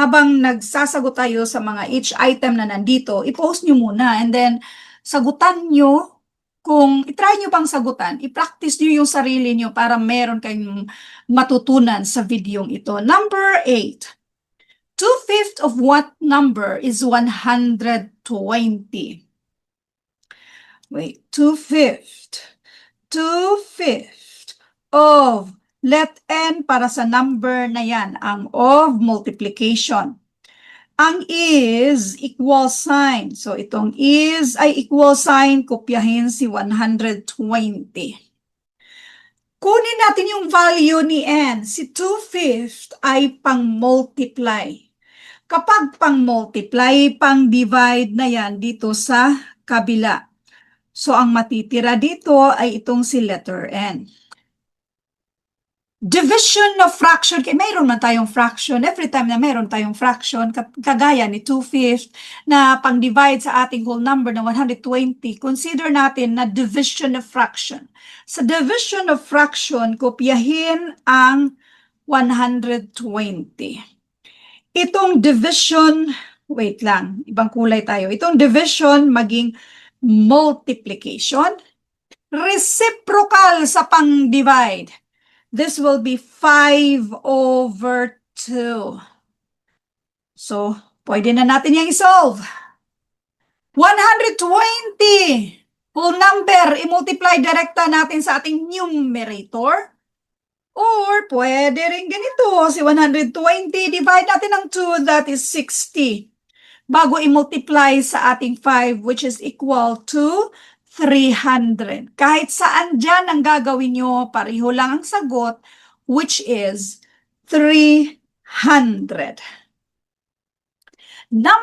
habang nagsasagot tayo sa mga each item na nandito, i-post nyo muna and then sagutan nyo. Kung itry nyo bang sagutan, i-practice nyo yung sarili nyo para meron kayong matutunan sa videong ito. Number 8. 2/5 of what number is 120? Wait, 2/5. 2/5 of, let n para sa number na yan, ang of multiplication. Ang is, equal sign. So, itong is ay equal sign, kopyahin si 120. Kunin natin yung value ni n. Si 2/5 ay pang-multiply. Kapag pang-multiply, pang-divide na yan dito sa kabila. So, ang matitira dito ay itong si letter n. Division of fraction, mayroon man tayong fraction, every time na mayroon tayong fraction, kagaya ni 2/5 na pang-divide sa ating whole number na 120, consider natin na division of fraction. Sa division of fraction, kopyahin ang 120. Itong division, wait lang, ibang kulay tayo. Itong division maging multiplication, reciprocal sa pang-divide. This will be 5/2. So, pwede na natin yung i-solve. 120. Whole number, i-multiply direkta natin sa ating numerator. Or, pwede rin ganito. Si 120, divide natin ng 2, that is 60. Bago i-multiply sa ating 5, which is equal to 300. Kahit saan dyan ang gagawin nyo, pareho lang ang sagot, which is 300.